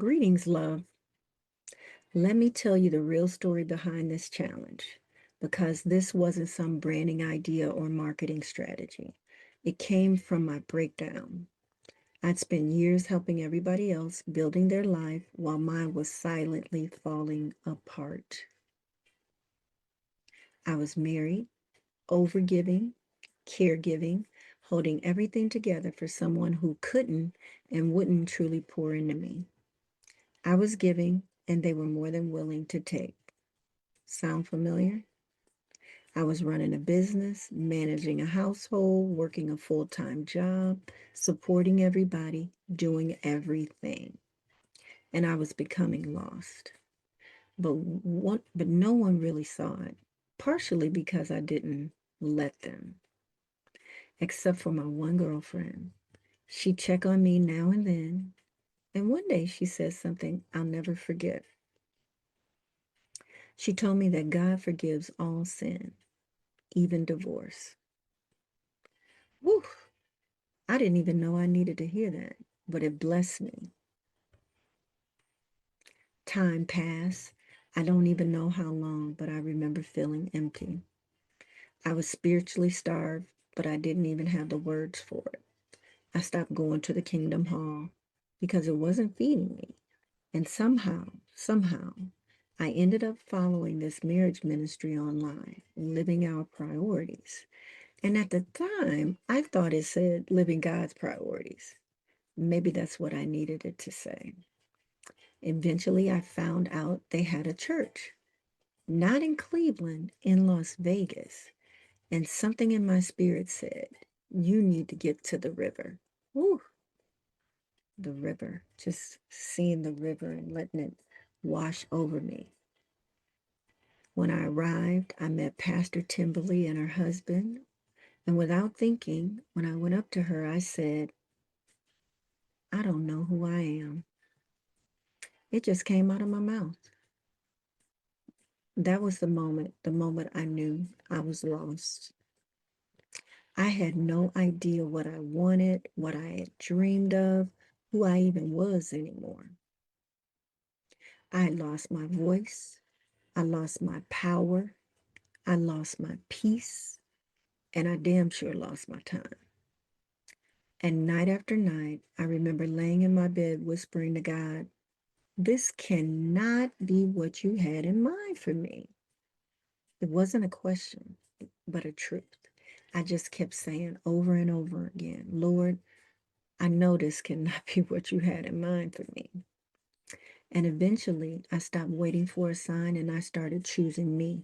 Greetings, love. Let me tell you the real story behind this challenge because this wasn't some branding idea or marketing strategy. It came from my breakdown. I'd spent years helping everybody else building their life while mine was silently falling apart. I was married, overgiving, caregiving, holding everything together for someone who couldn't and wouldn't truly pour into me. I was giving, and they were more than willing to take. Sound familiar? I was running a business, managing a household, working a full-time job, supporting everybody, doing everything. And I was becoming lost. But no one really saw it, partially because I didn't let them, except for my one girlfriend. She'd check on me now and then, and one day she said something I'll never forget. She told me that God forgives all sin, even divorce. Woo! I didn't even know I needed to hear that, but it blessed me. Time passed. I don't even know how long, but I remember feeling empty. I was spiritually starved, but I didn't even have the words for it. I stopped going to the Kingdom Hall because it wasn't feeding me. And somehow, I ended up following this marriage ministry online, living our priorities. And at the time, I thought it said living God's priorities. Maybe that's what I needed it to say. Eventually, I found out they had a church, not in Cleveland, in Las Vegas. And something in my spirit said, you need to get to the river. Woo, the river. Just seeing the river and letting it wash over me. When I arrived, I met Pastor Timberly and her husband. And without thinking, when I went up to her, I said, I don't know who I am. It just came out of my mouth. That was the moment I knew I was lost. I had no idea what I wanted, what I had dreamed of, who I even was anymore. I had lost my voice. I lost my power. I lost my peace. And I damn sure lost my time. And night after night, I remember laying in my bed whispering to God, this cannot be what you had in mind for me. It wasn't a question, but a truth. I just kept saying over and over again, Lord, I know this cannot be what you had in mind for me. And eventually, I stopped waiting for a sign and I started choosing me.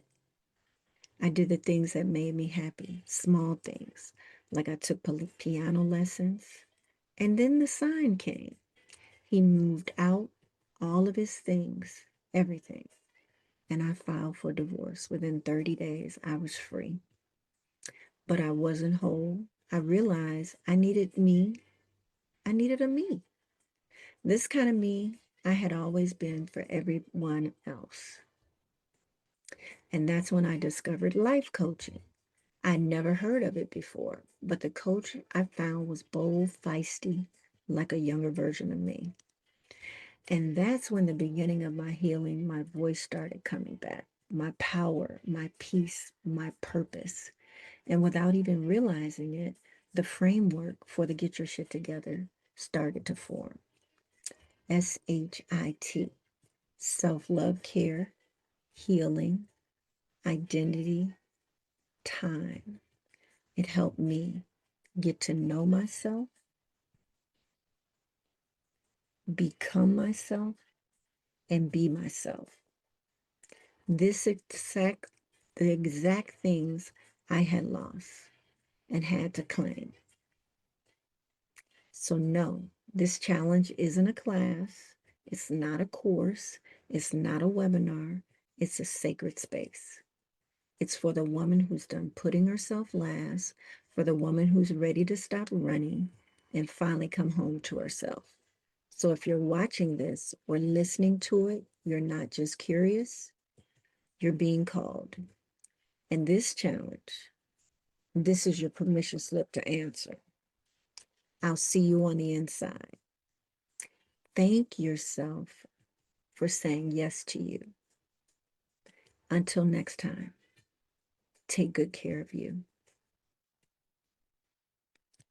I did the things that made me happy, small things, like I took piano lessons. And then the sign came. He moved out all of his things, everything. And I filed for divorce. Within 30 days, I was free. But I wasn't whole. I realized I needed me. I needed a me. This kind of me I had always been for everyone else. And that's when I discovered life coaching. I never heard of it before, but the coach I found was bold, feisty, like a younger version of me. And that's when the beginning of my healing, my voice started coming back, my power, my peace, my purpose. And without even realizing it, the framework for the Get Your Shit Together started to form. S.H.I.T, self-love care, healing, identity, time. It helped me get to know myself, become myself, and be myself. This exact, the exact things I had lost and had to claim. So no, this challenge isn't a class. It's not a course. It's not a webinar. It's a sacred space. It's for the woman who's done putting herself last, for the woman who's ready to stop running and finally come home to herself. So if you're watching this or listening to it, you're not just curious, you're being called. And this challenge, this is your permission slip to answer. I'll see you on the inside. Thank yourself for saying yes to you. Until next time, take good care of you.